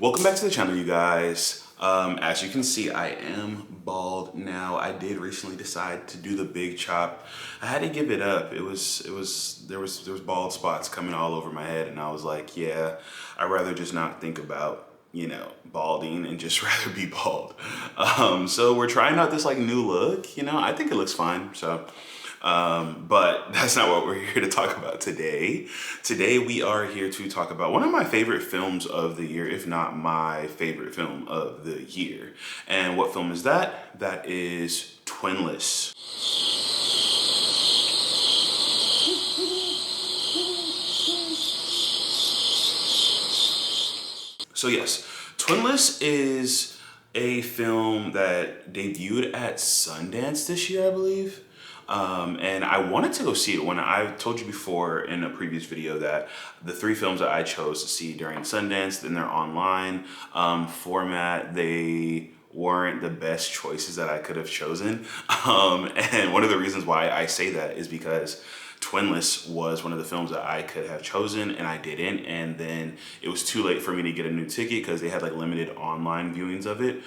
Welcome back to the channel, you guys. As you can see, I am bald now. I did recently decide to do the big chop. I had to give it up. There was bald spots coming all over my head, and I was like, yeah, I'd rather just not think about, balding and just rather be bald. So we're trying out this like new look. I think it looks fine. But that's not what we're here to talk about today. Today we are here to talk about one of my favorite films of the year, if not my favorite film of the year. And what film is that? That is Twinless. So yes, Twinless is a film that debuted at Sundance this year, I believe. And I wanted to go see it when I told you before in a previous video that the three films that I chose to see during Sundance, in their online format, they weren't the best choices that I could have chosen. And one of the reasons why I say that is because Twinless was one of the films that I could have chosen and I didn't, and then it was too late for me to get a new ticket because they had like limited online viewings of it,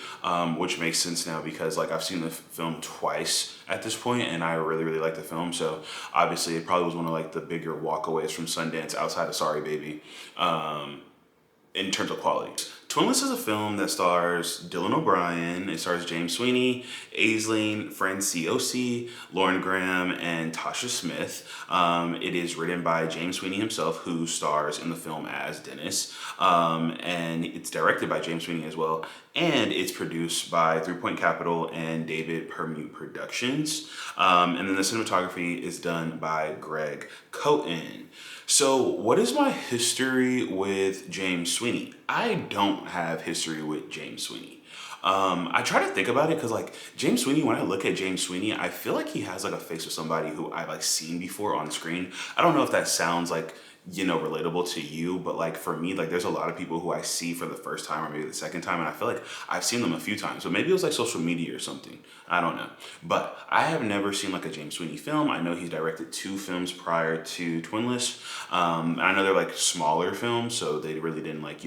which makes sense now because like I've seen the film twice at this point and I really like the film. So obviously it probably was one of like the bigger walkaways from Sundance outside of Sorry Baby in terms of quality. Twinless is a film that stars Dylan O'Brien. It stars James Sweeney, Aisling Franciosi, Lauren Graham, and Tasha Smith. It is written by James Sweeney himself, who stars in the film as Dennis. And it's directed by James Sweeney as well. And it's produced by 3 Point Capital and David Permute Productions. And then the cinematography is done by Greg Cohen. So what is my history with James Sweeney? I don't have history with James Sweeney. I try to think about it because like James Sweeney, when I look at James Sweeney, I feel like he has like a face of somebody who I've like seen before on screen. I don't know if that sounds like, relatable to you, but like for me, like there's a lot of people who I see for the first time or maybe the second time, and I feel like I've seen them a few times. So maybe it was like social media or something. I don't know. But I have never seen like a James Sweeney film. I know he's directed 2 films prior to Twinless. And I know they're like smaller films, so they really didn't like,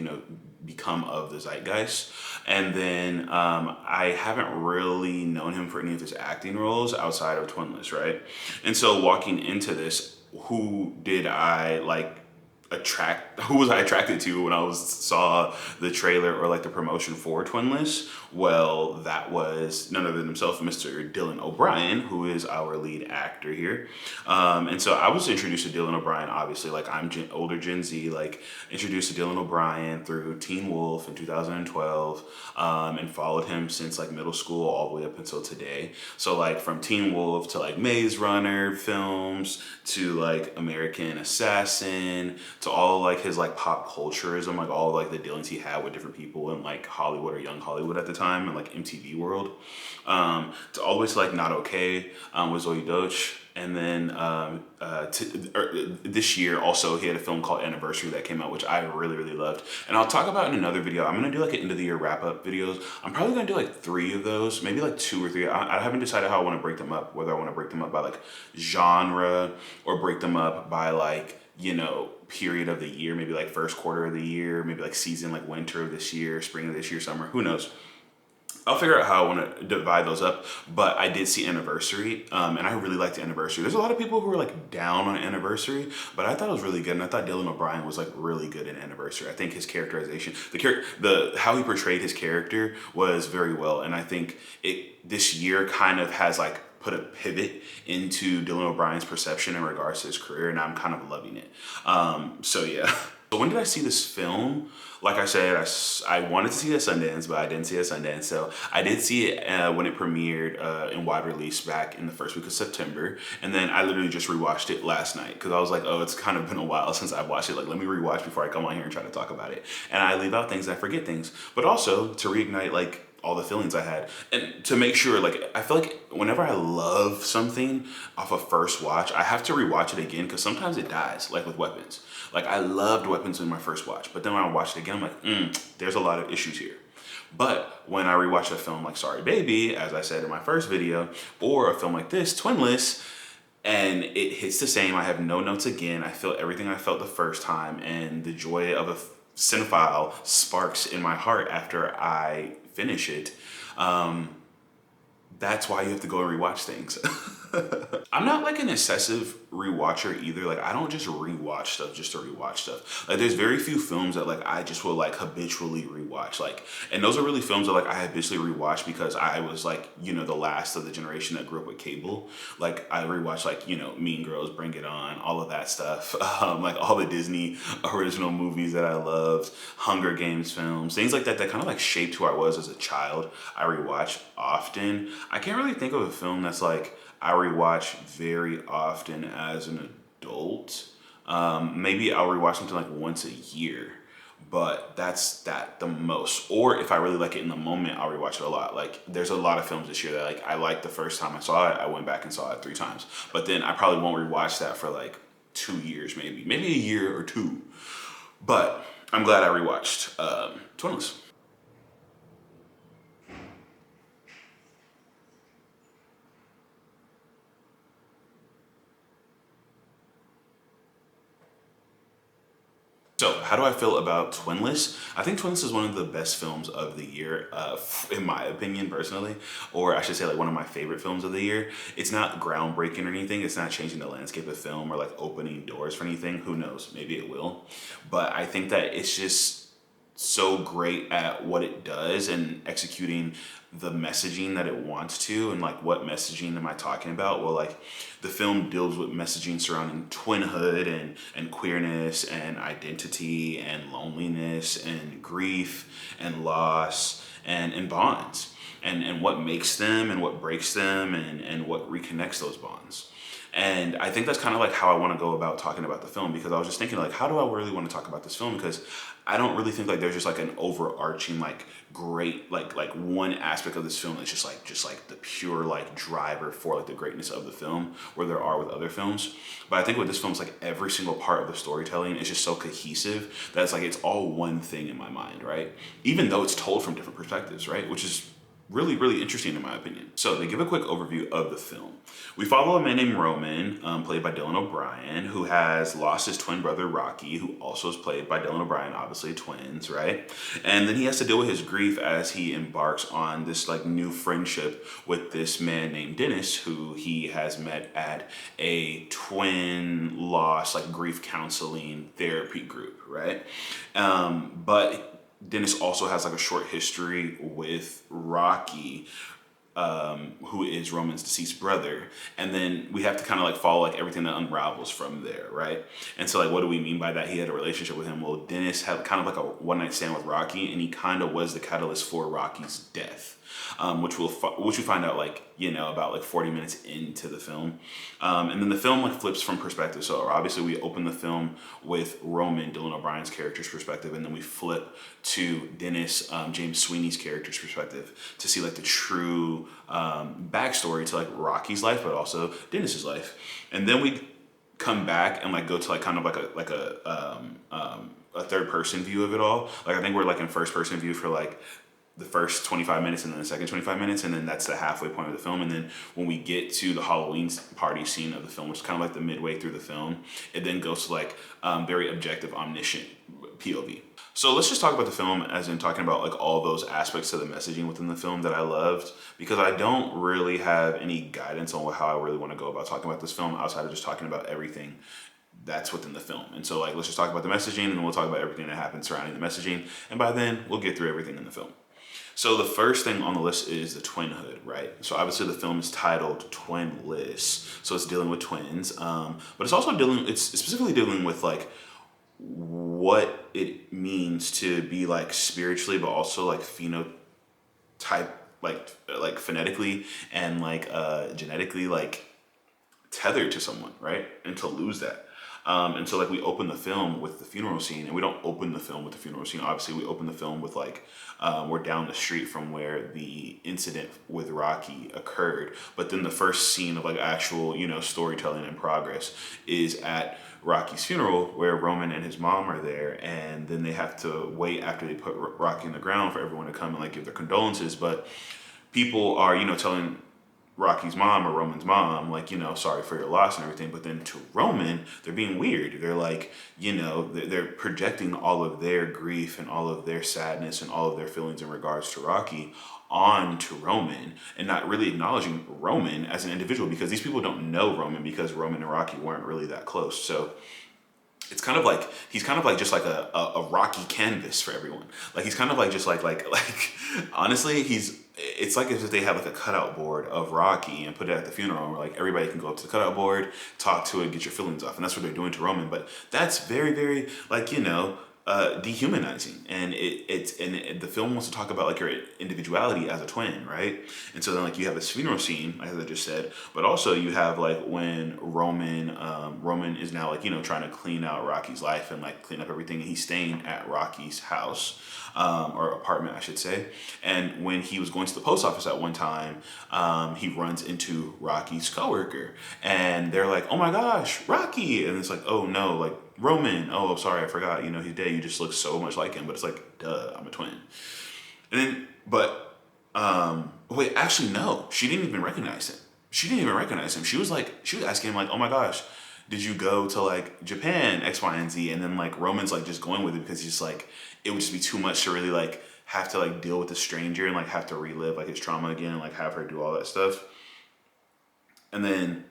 become of the zeitgeist. And then I haven't really known him for any of his acting roles outside of Twinless, right? And so walking into this, who was I attracted to when I saw the trailer or like the promotion for Twinless? Well, that was none other than himself, Mr. Dylan O'Brien, who is our lead actor here. And so I was introduced to Dylan O'Brien, obviously, like I'm older Gen Z, like introduced to Dylan O'Brien through Teen Wolf in 2012, and followed him since like middle school all the way up until today. So like from Teen Wolf to like Maze Runner films to like American Assassin to all like his like pop culturism, like all like the dealings he had with different people in like Hollywood or young Hollywood at the time and like MTV world, to always like Not Okay with Zoe Deutsch. And then this year also he had a film called Anniversary that came out, which I really loved. And I'll talk about in another video. I'm gonna do like an end of the year wrap up videos. I'm probably gonna do like 3 of those, maybe like 2 or 3. I haven't decided how I wanna break them up, whether I wanna break them up by like genre or break them up by like, period of the year, maybe like first quarter of the year, maybe like season, like winter of this year, spring of this year, summer, who knows. I'll figure out how I want to divide those up, but I did see Anniversary, and I really liked Anniversary. There's a lot of people who are like down on Anniversary, but I thought it was really good, and I thought Dylan O'Brien was like really good in Anniversary. I think his characterization, how he portrayed his character was very well, and I think this year kind of has like put a pivot into Dylan O'Brien's perception in regards to his career, and I'm kind of loving it. So yeah. So when did I see this film? Like I said, I wanted to see it at Sundance, but I didn't see it at Sundance. So I did see it when it premiered in wide release back in the first week of September. And then I literally just rewatched it last night because I was like, oh, it's kind of been a while since I've watched it. Like, let me rewatch before I come on here and try to talk about it. And I leave out things, I forget things. But also to reignite like all the feelings I had. And to make sure, like, I feel like whenever I love something off a first watch, I have to rewatch it again because sometimes it dies, like with Weapons. Like, I loved Weapons in my first watch, but then when I watched it again, I'm like, there's a lot of issues here. But when I rewatch a film like Sorry Baby, as I said in my first video, or a film like this, Twinless, and it hits the same, I have no notes again, I feel everything I felt the first time, and the joy of a cinephile sparks in my heart after I finish it, that's why you have to go and rewatch things. I'm not like an excessive rewatcher either. Like I don't just rewatch stuff just to rewatch stuff. Like there's very few films that like I just will like habitually rewatch. Like, and those are really films that like I habitually rewatch because I was like, you know, the last of the generation that grew up with cable. Like I rewatch like, you know, Mean Girls, Bring It On, all of that stuff. Like all the Disney original movies that I loved, Hunger Games films, things like that that kind of like shaped who I was as a child. I rewatch often. I can't really think of a film that's like I rewatch very often as an adult. Maybe I'll rewatch something like once a year, but that's that the most. Or if I really like it in the moment, I'll rewatch it a lot. Like there's a lot of films this year that like I liked the first time I saw it. I went back and saw it 3 times, but then I probably won't rewatch that for like 2 years, maybe a year or two. But I'm glad I rewatched Twinless. So, how do I feel about Twinless? I think Twinless is one of the best films of the year, in my opinion, personally, or I should say, like one of my favorite films of the year. It's not groundbreaking or anything. It's not changing the landscape of film or like opening doors for anything. Who knows? Maybe it will. But I think that it's just so great at what it does and executing the messaging that it wants to. And like what messaging am I talking about? Well, like the film deals with messaging surrounding twinhood and queerness and identity and loneliness and grief and loss and bonds and what makes them and what breaks them and what reconnects those bonds. And I think that's kind of like how I want to go about talking about the film, because I was just thinking like, how do I really want to talk about this film? Because I don't really think like there's just like an overarching like great like one aspect of this film that's just like the pure like driver for like the greatness of the film, where there are with other films. But I think with this film, it's like every single part of the storytelling is just so cohesive that it's like it's all one thing in my mind, right? Even though it's told from different perspectives, right? Which is really, really interesting in my opinion. So to give a quick overview of the film, we follow a man named Roman, played by Dylan O'Brien, who has lost his twin brother Rocky, who also is played by Dylan O'Brien, obviously twins, right? And then he has to deal with his grief as he embarks on this like new friendship with this man named Dennis, who he has met at a twin loss like grief counseling therapy group, right? But Dennis also has like a short history with Rocky, who is Roman's deceased brother. And then we have to kind of like follow like everything that unravels from there, right? And so like, what do we mean by that? He had a relationship with him. Well, Dennis had kind of like a one night stand with Rocky, and he kind of was the catalyst for Rocky's death. Which we find out like, you know, about like 40 minutes into the film. And then the film like flips from perspective. So obviously we open the film with Roman, Dylan O'Brien's character's perspective, and then we flip to Dennis, James Sweeney's character's perspective to see like the true backstory to like Rocky's life, but also Dennis's life. And then we come back and like go to like kind of like a third person view of it all. Like I think we're like in first person view for like the first 25 minutes and then the second 25 minutes, and then that's the halfway point of the film. And then when we get to the Halloween party scene of the film, which is kind of like the midway through the film, it then goes to like very objective, omniscient POV. So let's just talk about the film as in talking about like all those aspects of the messaging within the film that I loved, because I don't really have any guidance on how I really want to go about talking about this film outside of just talking about everything that's within the film. And so like, let's just talk about the messaging, and we'll talk about everything that happens surrounding the messaging. And by then we'll get through everything in the film. So the first thing on the list is the twinhood, right? So obviously the film is titled Twinless, so it's dealing with twins, but it's also it's specifically dealing with like what it means to be like spiritually, but also like phenotype, like phonetically and like genetically like tethered to someone, right? And to lose that. And so like we open the film with the funeral scene, and we don't open the film with the funeral scene. Obviously we open the film with like, we're down the street from where the incident with Rocky occurred. But then the first scene of like actual, you know, storytelling in progress is at Rocky's funeral, where Roman and his mom are there. And then they have to wait after they put Rocky in the ground for everyone to come and like give their condolences. But people are, you know, telling Rocky's mom or Roman's mom, like, sorry for your loss and everything. But then to Roman, they're being weird. They're like, they're projecting all of their grief and all of their sadness and all of their feelings in regards to Rocky on to Roman, and not really acknowledging Roman as an individual, because these people don't know Roman, because Roman and Rocky weren't really that close. So it's kind of like he's kind of like just like a Rocky canvas for everyone. Like he's kind of like just like honestly, it's like as if they have like a cutout board of Rocky and put it at the funeral where like everybody can go up to the cutout board, talk to it, get your feelings off. And that's what they're doing to Roman. But that's very, very like, dehumanizing. And the film wants to talk about like your individuality as a twin, right? And so then like you have this funeral scene, as I just said, but also you have like when Roman is now like, trying to clean out Rocky's life and like clean up everything. And he's staying at Rocky's house, or apartment, I should say. And when he was going to the post office at one time, he runs into Rocky's coworker, and they're like, "Oh my gosh, Rocky!" And it's like, "Oh no, like Roman. Oh, sorry, I forgot. He's dead. You just look so much like him." But it's like, duh, I'm a twin. And then, wait, actually, no, she didn't even recognize him. She was asking him like, "Oh my gosh, did you go to like Japan, X, Y, and Z?" And then like Roman's like just going with it because he's just like, it would just be too much to really like have to like deal with a stranger and like have to relive like his trauma again and like have her do all that stuff. And then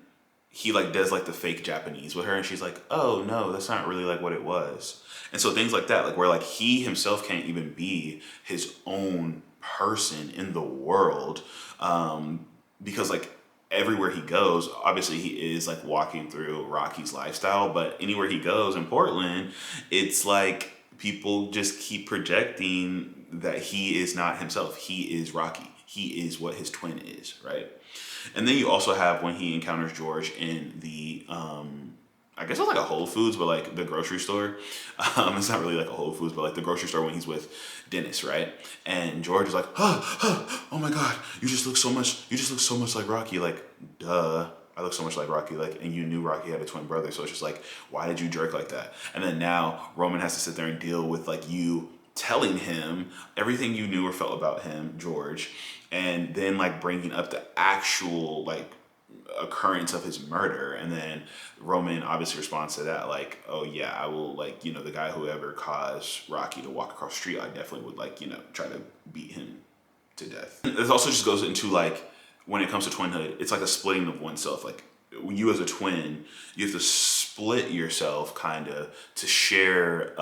he like does like the fake Japanese with her, and she's like, "Oh no, that's not really like what it was." And so things like that, like where like he himself can't even be his own person in the world, because like everywhere he goes, obviously he is like walking through Rocky's lifestyle, but anywhere he goes in Portland, it's like people just keep projecting that he is not himself. He is Rocky. He is what his twin is, right? And then you also have when he encounters George in the, I guess it's like a Whole Foods, but like the grocery store. It's not really like a Whole Foods, but like the grocery store when he's with Dennis, right? And George is like, oh my God, you just look so much like Rocky. Like, duh, I look so much like Rocky. Like, and you knew Rocky had a twin brother. So it's just like, why did you jerk like that? And then now Roman has to sit there and deal with like you telling him everything you knew or felt about him, George, and then like bringing up the actual like occurrence of his murder. And then Roman obviously responds to that like, "Oh yeah, I will like, the guy who ever caused Rocky to walk across the street, I definitely would like, try to beat him to death." This also just goes into like, when it comes to twinhood, it's like a splitting of oneself. Like you as a twin, you have to split yourself kind of to share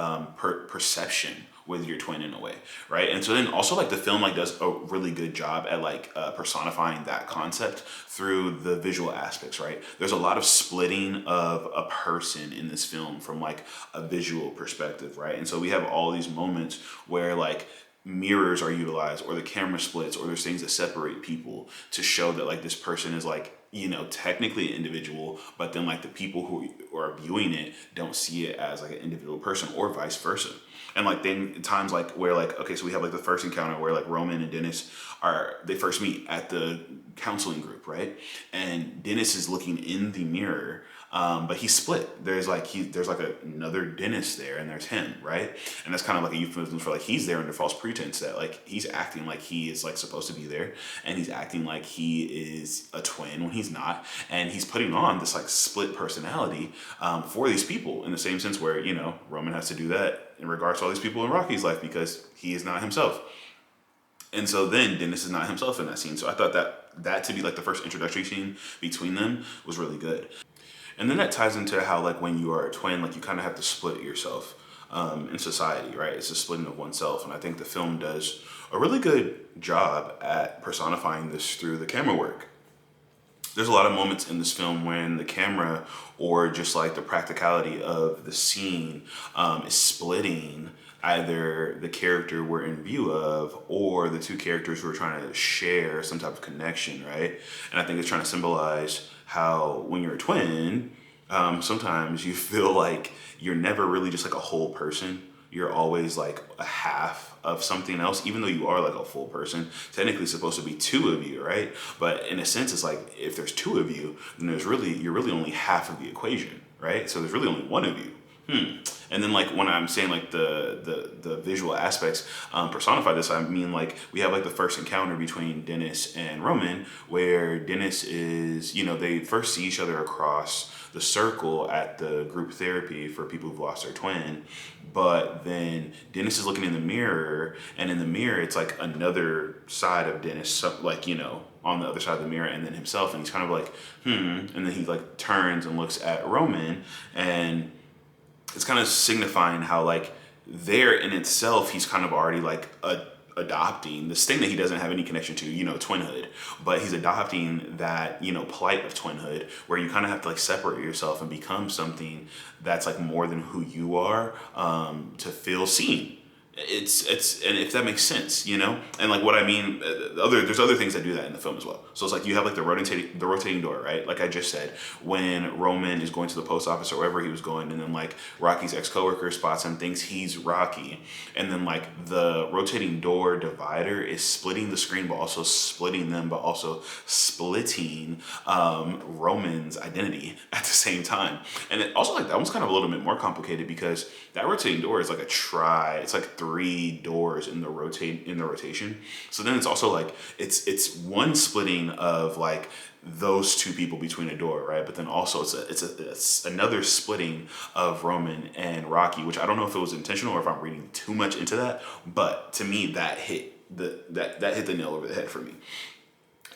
perception with your twin in a way, right? And so then also like the film like does a really good job at like personifying that concept through the visual aspects, right? There's a lot of splitting of a person in this film from like a visual perspective, right? And so we have all these moments where like mirrors are utilized, or the camera splits, or there's things that separate people to show that like this person is like, technically an individual, but then like the people who are viewing it don't see it as like an individual person, or vice versa. And like then times like where like, okay, so we have like the first encounter where like Roman and Dennis they first meet at the counseling group, right? And Dennis is looking in the mirror, but he's split. There's like another Dennis there, and there's him, right? And that's kind of like a euphemism for like he's there under false pretense, that like he's acting like he is like supposed to be there, and he's acting like he is a twin when he's not, and he's putting on this like split personality for these people, in the same sense where Roman has to do that in regards to all these people in Rocky's life because he is not himself. And so then Dennis is not himself in that scene. So I thought that to be like the first introductory scene between them was really good. And then that ties into how like when you are a twin, like you kind of have to split yourself in society, right? It's a splitting of oneself. And I think the film does a really good job at personifying this through the camera work. There's a lot of moments in this film when the camera, or just like the practicality of the scene, is splitting either the character we're in view of or the two characters who are trying to share some type of connection, right? And I think it's trying to symbolize how when you're a twin, sometimes you feel like you're never really just like a whole person. You're always like a half of something else, even though you are like a full person. Technically it's supposed to be two of you, right? But in a sense, it's like if there's two of you, then you're really only half of the equation, right? So there's really only one of you. And then like when I'm saying like the visual aspects personify this, I mean like we have like the first encounter between Dennis and Roman, where Dennis is, they first see each other across the circle at the group therapy for people who've lost their twin. But then Dennis is looking in the mirror, and in the mirror it's like another side of Dennis, like on the other side of the mirror, and then himself, and he's kind of like and then he like turns and looks at Roman, and it's kind of signifying how like there in itself he's kind of already like adopting this thing that he doesn't have any connection to, twinhood, but he's adopting that plight of twinhood, where you kind of have to like separate yourself and become something that's like more than who you are, to feel seen. It's and if that makes sense, and like what I mean, there's other things that do that in the film as well. So it's like you have like the rotating door, right? Like I just said, when Roman is going to the post office or wherever he was going, and then like Rocky's ex-coworker spots him, thinks he's Rocky, and then like the rotating door divider is splitting the screen, but also splitting them, but also splitting Roman's identity at the same time. And it also like that one's kind of a little bit more complicated, because that rotating door is like it's like 3 doors in the rotation. So then it's also like it's one splitting of like those 2 people between a door, right? But then also it's another splitting of Roman and Rocky, which I don't know if it was intentional or if I'm reading too much into that, but to me that hit that hit the nail over the head for me.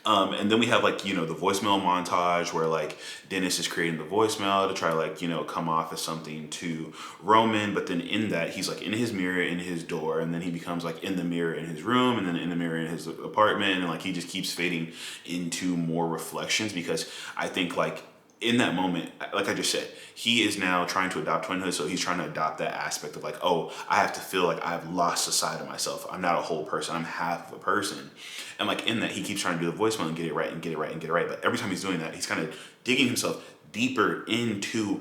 And then we have like, the voicemail montage where like Dennis is creating the voicemail to try like, come off as something to Roman. But then in that he's like in his mirror, in his door, and then he becomes like in the mirror in his room, and then in the mirror in his apartment. And like he just keeps fading into more reflections, because I think like in that moment, like I just said, he is now trying to adopt twinhood. So he's trying to adopt that aspect of like, oh, I have to feel like I've lost a side of myself. I'm not a whole person. I'm half of a person. And like in that, he keeps trying to do the voicemail and get it right and get it right and get it right. But every time he's doing that, he's kind of digging himself deeper into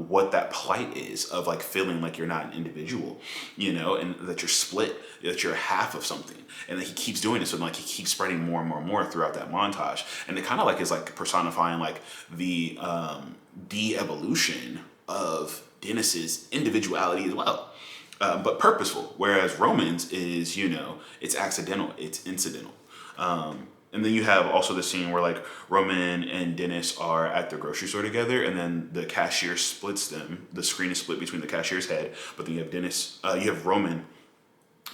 what that plight is of like feeling like you're not an individual, and that you're split, that you're half of something. And that he keeps doing it. So like he keeps spreading more and more and more throughout that montage. And it kind of like is like personifying like the de-evolution of Dennis's individuality as well. But purposeful, whereas Roman's is, it's accidental, it's incidental. And then you have also the scene where like Roman and Dennis are at the grocery store together, and then the cashier splits them. The screen is split between the cashier's head, but then you have Roman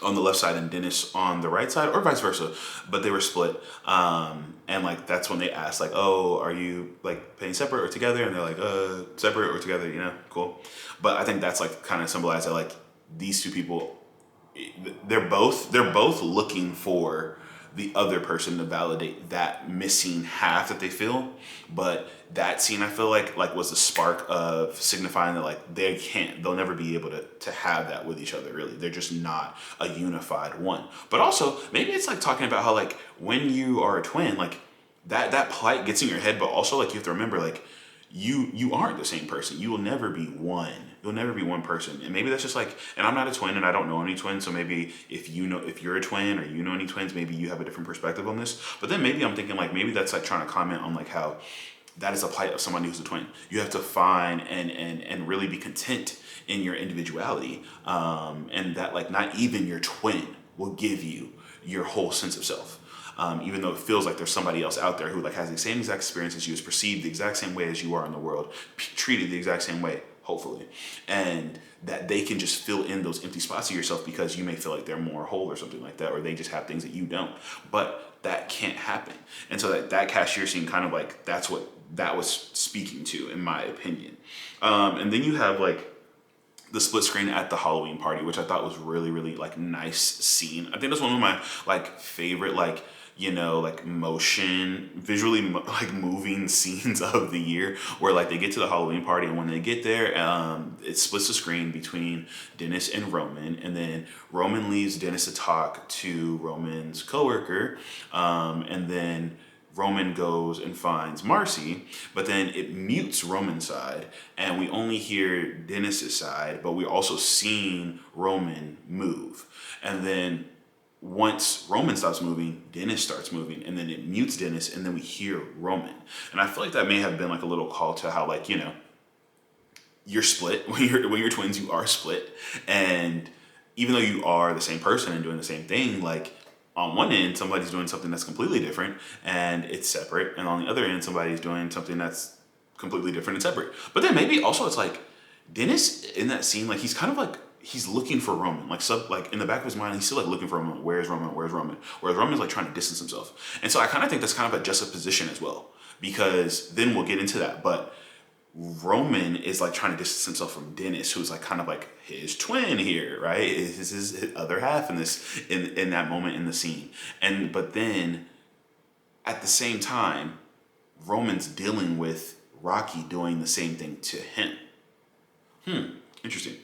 on the left side and Dennis on the right side, or vice versa, but they were split. And like that's when they asked like, oh, are you like paying separate or together? And they're like, separate or together, cool. But I think that's like kind of symbolized that like these 2 people, they're both looking for the other person to validate that missing half that they feel. But that scene, I feel like was the spark of signifying that like they'll never be able to have that with each other, really. They're just not a unified one. But also maybe it's like talking about how like when you are a twin, like that plight gets in your head, but also like you have to remember like you aren't the same person. You will never be one. You'll never be one person. And maybe that's just like, and I'm not a twin and I don't know any twins. So maybe if you're a twin or you know any twins, maybe you have a different perspective on this. But then maybe I'm thinking like, maybe that's like trying to comment on like how that is a plight of somebody who's a twin. You have to find and really be content in your individuality. And that like not even your twin will give you your whole sense of self. Even though it feels like there's somebody else out there who like has the same exact experience as you, is perceived the exact same way as you are in the world, treated the exact same way, hopefully, and that they can just fill in those empty spots of yourself because you may feel like they're more whole or something like that, or they just have things that you don't. But that can't happen. And so that cashier scene kind of like, that's what that was speaking to, in my opinion. And then you have like the split screen at the Halloween party, which I thought was really, really like nice scene. I think that's one of my like favorite like, like motion, visually like moving scenes of the year, where like they get to the Halloween party, and when they get there, it splits the screen between Dennis and Roman, and then Roman leaves Dennis to talk to Roman's coworker, and then Roman goes and finds Marcy, but then it mutes Roman's side, and we only hear Dennis's side, but we're also seeing Roman move. And then once Roman stops moving, Dennis starts moving, and then it mutes Dennis, and then we hear Roman. And I feel like that may have been like a little call to how like, you're split. When you're twins, you are split. And even though you are the same person and doing the same thing, like on one end, somebody's doing something that's completely different and it's separate. And on the other end, somebody's doing something that's completely different and separate. But then maybe also it's like Dennis in that scene, like he's kind of like, he's looking for Roman, like in the back of his mind, he's still like looking for Roman. Where's Roman? Where's Roman? Whereas Roman's like trying to distance himself. And so I kind of think that's kind of a juxtaposition as well, because then we'll get into that. But Roman is like trying to distance himself from Dennis, who's like kind of like his twin here, right? Is his other half in that moment in the scene. But then at the same time, Roman's dealing with Rocky doing the same thing to him. Interesting.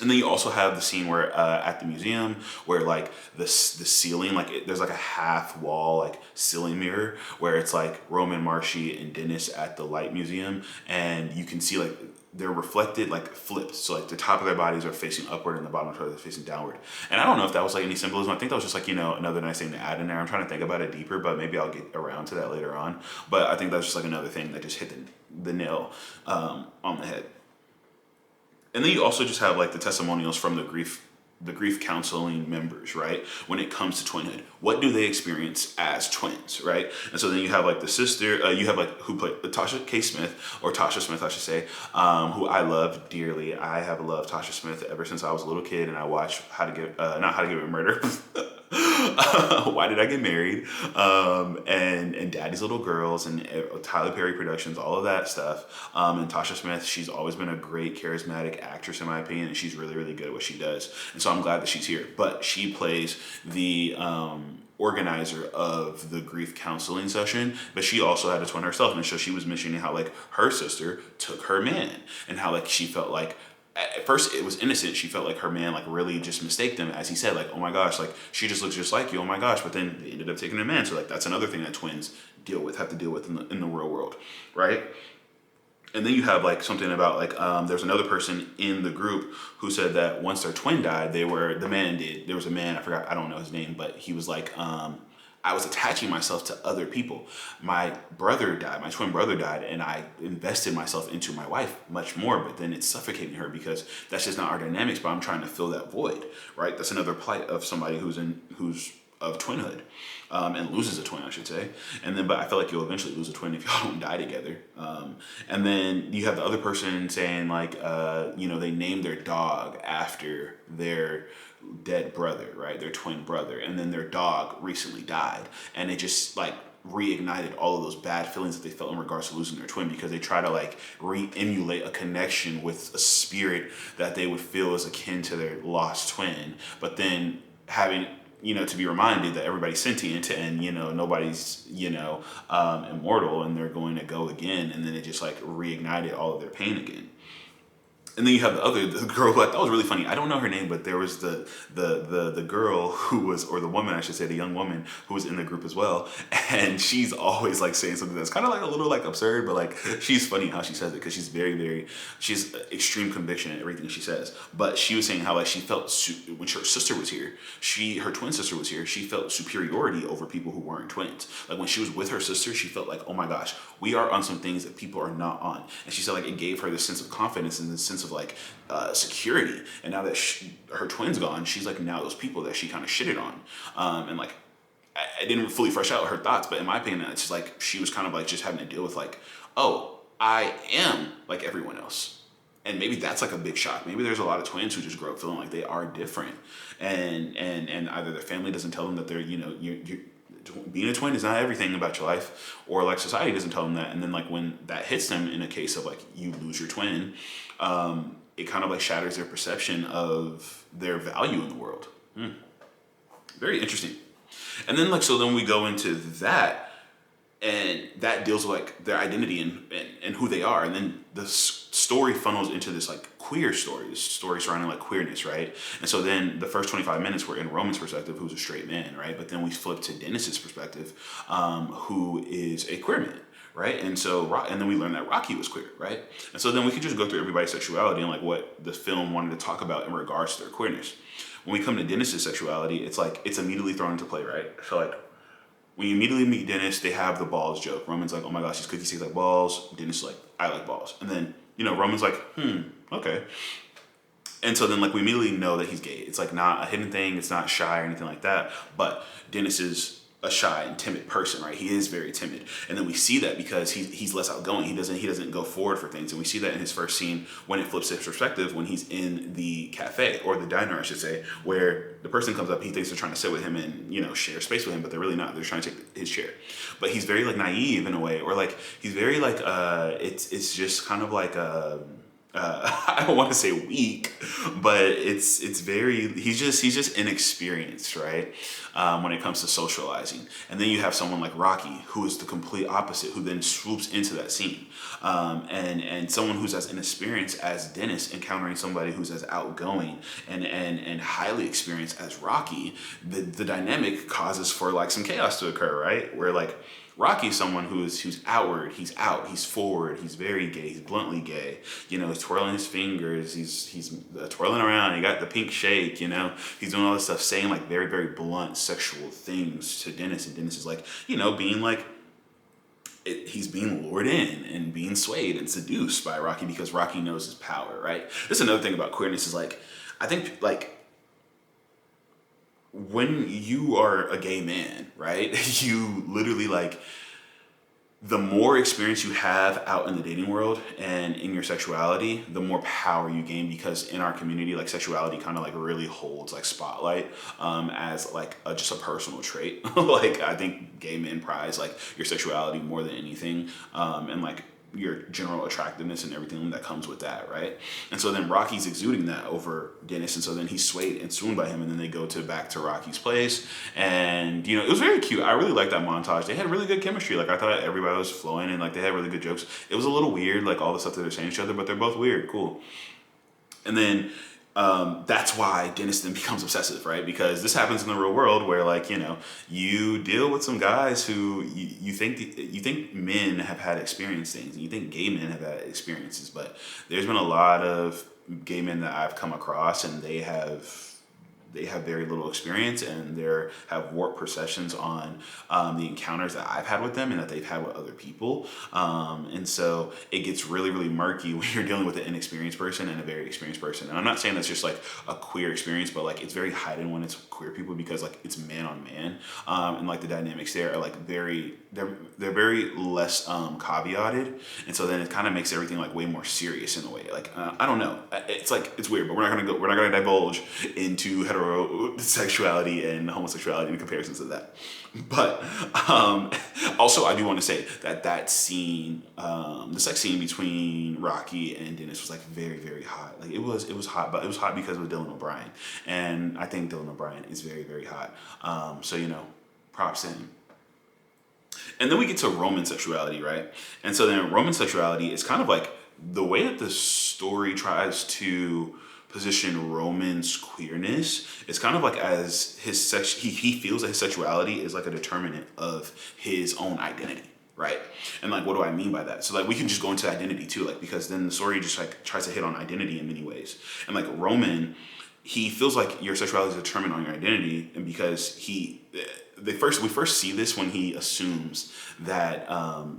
And then you also have the scene where at the museum where like the ceiling, like there's like a half wall like ceiling mirror where it's like Roman, Marshy, and Dennis at the light museum, and you can see like they're reflected like flipped. So like the top of their bodies are facing upward and the bottom of their bodies are facing downward. And I don't know if that was like any symbolism. I think that was just like, another nice thing to add in there. I'm trying to think about it deeper, but maybe I'll get around to that later on. But I think that's just like another thing that just hit the nail on the head. And then you also just have like the testimonials from the grief counseling members, right? When it comes to twinhood, what do they experience as twins, right? And so then you have like the sister, you have like who played Tasha K. Smith, or Tasha Smith, I should say, who I love dearly. I have loved Tasha Smith ever since I was a little kid, and I watched not How to Get Away with Murder. Why Did I Get Married? And Daddy's Little Girls and Tyler Perry Productions, all of that stuff. And Tasha Smith, she's always been a great charismatic actress in my opinion, and she's really, really good at what she does. And so I'm glad that she's here. But she plays the organizer of the grief counseling session, but she also had a twin herself. And so she was mentioning how like her sister took her man, and how like she felt like at first it was innocent. She felt like her man like really just mistaked him, as he said, like, oh my gosh, like she just looks just like you, oh my gosh. But then they ended up taking a man. So like that's another thing that twins have to deal with in the real world, right? And then you have like something about like there's another person in the group who said that once their twin died, there was a man, I don't know his name, but he was like, I was attaching myself to other people. My twin brother died, and I invested myself into my wife much more, but then it's suffocating her because that's just not our dynamics, but I'm trying to fill that void, right? That's another plight of somebody who's of twinhood, and loses a twin, I should say. But I feel like you'll eventually lose a twin if y'all don't die together. And then you have the other person saying like, they named their dog after their dead brother, right? Their twin brother. And then their dog recently died. And it just like reignited all of those bad feelings that they felt in regards to losing their twin, because they try to like re-emulate a connection with a spirit that they would feel is akin to their lost twin. But then having to be reminded that everybody's sentient and, nobody's, immortal, and they're going to go again. And then it just like reignited all of their pain again. And then you have the girl who I thought was really funny. I don't know her name, but there was the girl who was, or the woman, I should say, the young woman who was in the group as well. And she's always like saying something that's kind of like a little like absurd, but like she's funny how she says it, because she's she's extreme conviction in everything she says. But she was saying how like she felt when her sister was here, her twin sister was here, she felt superiority over people who weren't twins. Like when she was with her sister, she felt like, oh my gosh, we are on some things that people are not on. And she said like it gave her this sense of confidence and this sense of like security. And now that her twin's gone, she's like now those people that she kind of shitted on. And like I didn't fully fresh out her thoughts, but in my opinion, it's just like she was kind of like just having to deal with like, oh, I am like everyone else. And maybe that's like a big shock. Maybe there's a lot of twins who just grow up feeling like they are different, and either their family doesn't tell them that they're you're being a twin is not everything about your life, or like society doesn't tell them that. And then like when that hits them in a case of like you lose your twin, it kind of like shatters their perception of their value in the world. Very interesting. And then like, so then we go into that, and that deals with like their identity and who they are. And then the story funnels into this like queer story, this story surrounding like queerness, right? And so then the first 25 minutes were in Roman's perspective, who's a straight man, right? But then we flip to Dennis's perspective, who is a queer man, right? And then we learn that Rocky was queer, right? And so then we could just go through everybody's sexuality and like what the film wanted to talk about in regards to their queerness. When we come to Dennis's sexuality, it's like it's immediately thrown into play, right? So like when you immediately meet Dennis, they have the balls joke. Roman's like, oh my gosh, these cookies taste like balls. Dennis is like, I like balls. And then Roman's like, okay. And so then, like, we immediately know that he's gay. It's like not a hidden thing. It's not shy or anything like that. But Dennis is a shy and timid person, right? He is very timid, and then we see that because he's less outgoing. He doesn't go forward for things, and we see that in his first scene when it flips his perspective when he's in the cafe or the diner, I should say, where the person comes up. He thinks they're trying to sit with him and share space with him, but they're really not. They're trying to take his chair. But he's very like naive in a way, or like he's very like it's just kind of like I don't want to say weak, but it's very he's just inexperienced, right? When it comes to socializing. And then you have someone like Rocky, who is the complete opposite, who then swoops into that scene, and someone who's as inexperienced as Dennis encountering somebody who's as outgoing and highly experienced as Rocky. The dynamic causes for like some chaos to occur, right? Where like Rocky's someone who's outward, he's out, he's forward, he's very gay, he's bluntly gay. He's twirling his fingers, he's twirling around, he got the pink shake, he's doing all this stuff, saying like very, very blunt sexual things to Dennis, and Dennis is like, being like, he's being lured in and being swayed and seduced by Rocky because Rocky knows his power, right? This is another thing about queerness is like, I think like, when you are a gay man, right, you literally like, the more experience you have out in the dating world and in your sexuality, the more power you gain, because in our community, like sexuality kind of like really holds like spotlight as like just a personal trait. Like I think gay men prize like your sexuality more than anything, and like your general attractiveness and everything that comes with that, right? And so then Rocky's exuding that over Dennis, and so then he's swayed and swooned by him, and then they go back to Rocky's place, and it was very cute. I really liked that montage. They had really good chemistry. Like I thought everybody was flowing, and like they had really good jokes. It was a little weird, like all the stuff that they're saying to each other, but they're both weird, cool. And then that's why Dennis then becomes obsessive, right? Because this happens in the real world where like, you deal with some guys who you think men have had experienced things, and you think gay men have had experiences, but there's been a lot of gay men that I've come across, and they have very little experience, and they have warped perceptions on the encounters that I've had with them and that they've had with other people. And so it gets really, really murky when you're dealing with an inexperienced person and a very experienced person. And I'm not saying that's just like a queer experience, but like it's very heightened when it's queer people, because like it's man on man, and like the dynamics there are like they're very less caveated, and so then it kind of makes everything like way more serious in a way. Like I don't know, it's like it's weird, but we're not gonna divulge into heterosexuality and homosexuality and comparisons of that. But also I do want to say that scene, the sex scene between Rocky and Dennis was like very, very hot. Like it was hot, but it was hot because of Dylan O'Brien, and I think Dylan O'Brien is very, very hot. So props to him. And then we get to Roman sexuality, right? And so then Roman sexuality is kind of like the way that the story tries to position Roman's queerness. It's kind of like as his he feels that his sexuality is like a determinant of his own identity, right? And like, what do I mean by that? So like, we can just go into identity too, like, because then the story just like tries to hit on identity in many ways. And like Roman, he feels like your sexuality is determined on your identity, and because we first see this when he assumes that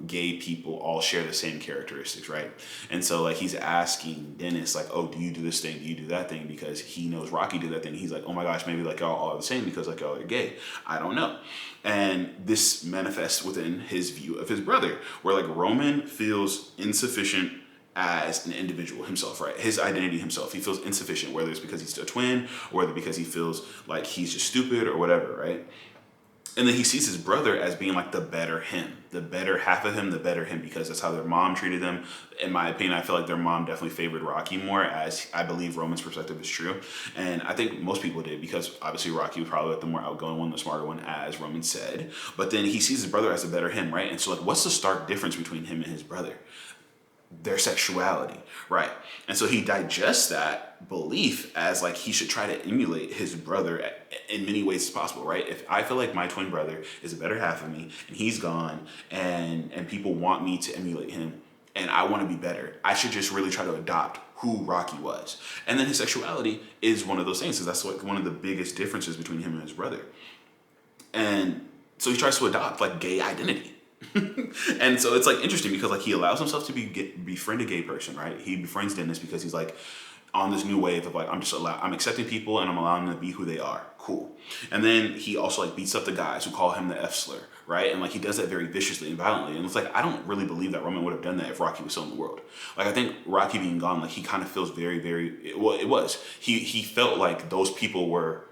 gay people all share the same characteristics, right? And so like he's asking Dennis like, oh, do you do this thing? Do you do that thing? Because he knows Rocky did that thing. He's like, oh my gosh, maybe like y'all all are the same because like y'all are gay. I don't know. And this manifests within his view of his brother, where like Roman feels insufficient as an individual himself, right? His identity himself. He feels insufficient, whether it's because he's a twin, or whether because he feels like he's just stupid or whatever, right? And then he sees his brother as being like the better him, the better half of him, the better him, because that's how their mom treated them. In my opinion, I feel like their mom definitely favored Rocky more, as I believe Roman's perspective is true. And I think most people did, because obviously Rocky was probably like the more outgoing one, the smarter one, as Roman said. But then he sees his brother as the better him, right? And so like, what's the stark difference between him and his brother? Their sexuality, right? And so he digests that belief as like he should try to emulate his brother in many ways as possible, right? If I feel like my twin brother is a better half of me and he's gone, and people want me to emulate him and I want to be better, I should just really try to adopt who Rocky was. And then his sexuality is one of those things, because that's like one of the biggest differences between him and his brother. And so he tries to adopt like gay identity, And so it's like interesting because like he allows himself to befriend a gay person, right? He befriends Dennis because he's like on this new wave of like I'm accepting people and I'm allowing them to be who they are. Cool. And then he also like beats up the guys who call him the F slur, right? And like he does that very viciously and violently. And it's like I don't really believe that Roman would have done that if Rocky was still in the world. Like I think Rocky being gone, like he kind of feels it was. He felt like those people were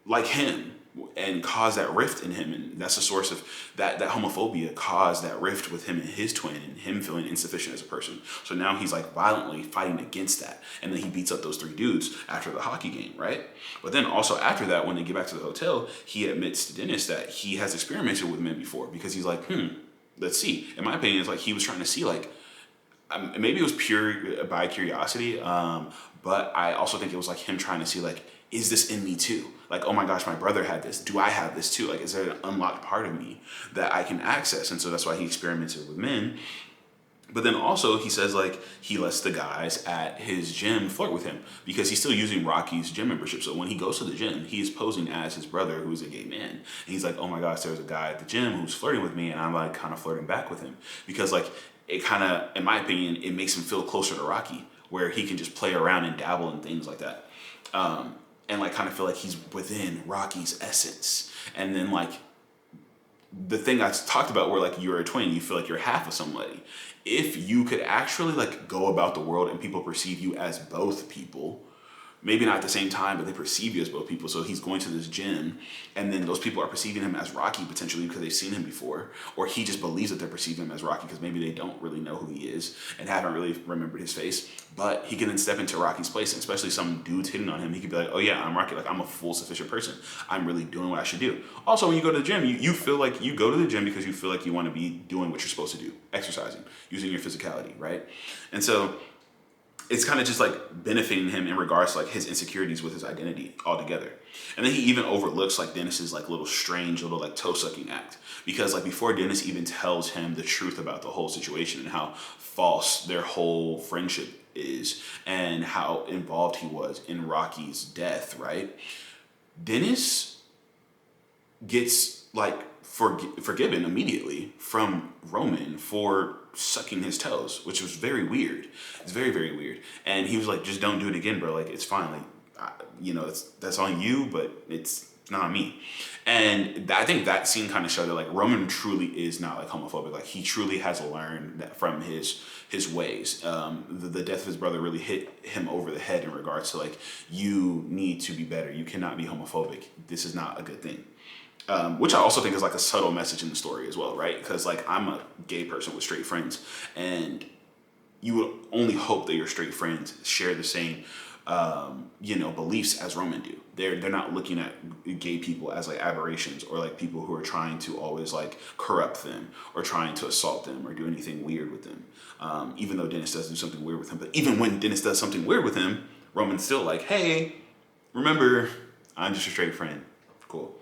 like him and caused that rift in him, and that's the source of that homophobia caused that rift with him and his twin and him feeling insufficient as a person. So now he's like violently fighting against that, and then he beats up those three dudes after the hockey game, right? But then also after that, when they get back to the hotel, he admits to Dennis that he has experimented with men before because he's like, let's see. In my opinion, it's like he was trying to see like maybe it was pure by curiosity, but I also think it was like him trying to see like, is this in me too? Like, oh my gosh, my brother had this. Do I have this too? Like, is there an unlocked part of me that I can access? And so that's why he experimented with men. But then also he says like he lets the guys at his gym flirt with him because he's still using Rocky's gym membership. So when he goes to the gym, he is posing as his brother who's a gay man. And he's like, oh my gosh, there's a guy at the gym who's flirting with me, and I'm like kind of flirting back with him because like it kind of, in my opinion, it makes him feel closer to Rocky, where he can just play around and dabble in things like that. And like kind of feel like he's within Rocky's essence. And then like the thing I talked about where like you're a twin, you feel like you're half of somebody. If you could actually like go about the world and people perceive you as both people, maybe not at the same time, but they perceive you as both people. So he's going to this gym, and then those people are perceiving him as Rocky potentially because they've seen him before, or he just believes that they're perceiving him as Rocky because maybe they don't really know who he is and haven't really remembered his face. But he can then step into Rocky's place, and especially some dude's hitting on him, he could be like, oh yeah, I'm Rocky. Like I'm a full sufficient person. I'm really doing what I should do. Also, when you go to the gym, you feel like you go to the gym because you feel like you want to be doing what you're supposed to do, exercising, using your physicality, right? And so it's kind of just like benefiting him in regards to like his insecurities with his identity altogether. And then he even overlooks like Dennis's like little strange little like toe sucking act, because like before Dennis even tells him the truth about the whole situation and how false their whole friendship is and how involved he was in Rocky's death, right? Dennis gets like forgiven immediately from Roman for sucking his toes, which was very weird. It's very, very weird. And he was like, just don't do it again, bro. Like, it's fine. Like, that's on you, but it's not on me. And I think that scene kind of showed that like Roman truly is not like homophobic. Like he truly has learned that from his ways. The death of his brother really hit him over the head in regards to like, you need to be better. You cannot be homophobic. This is not a good thing. Which I also think is like a subtle message in the story as well, right? Because like I'm a gay person with straight friends, and you would only hope that your straight friends share the same, beliefs as Roman do. They're not looking at gay people as like aberrations or like people who are trying to always like corrupt them or trying to assault them or do anything weird with them. Even though Dennis does do something weird with him, but even when Dennis does something weird with him, Roman's still like, hey, remember, I'm just a straight friend. Cool.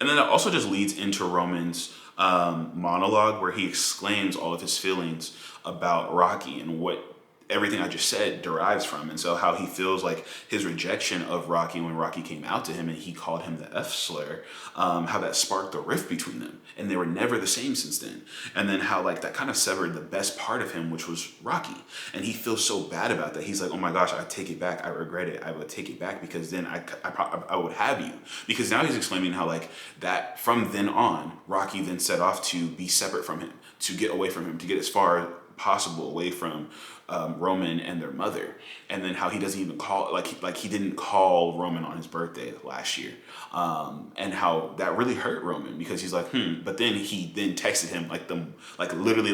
And then it also just leads into Roman's monologue where he exclaims all of his feelings about Rocky and what everything I just said derives from. And so how he feels like his rejection of Rocky when Rocky came out to him and he called him the F slur, how that sparked a rift between them. And they were never the same since then. And then how like that kind of severed the best part of him, which was Rocky. And he feels so bad about that. He's like, oh my gosh, I take it back. I regret it. I would take it back because then I would have you. Because now he's explaining how like that from then on, Rocky then set off to be separate from him, to get away from him, to get as far possible away from Roman and their mother. And then how he doesn't even call, like he didn't call Roman on his birthday last year, and how that really hurt Roman because he's like but then he then texted him literally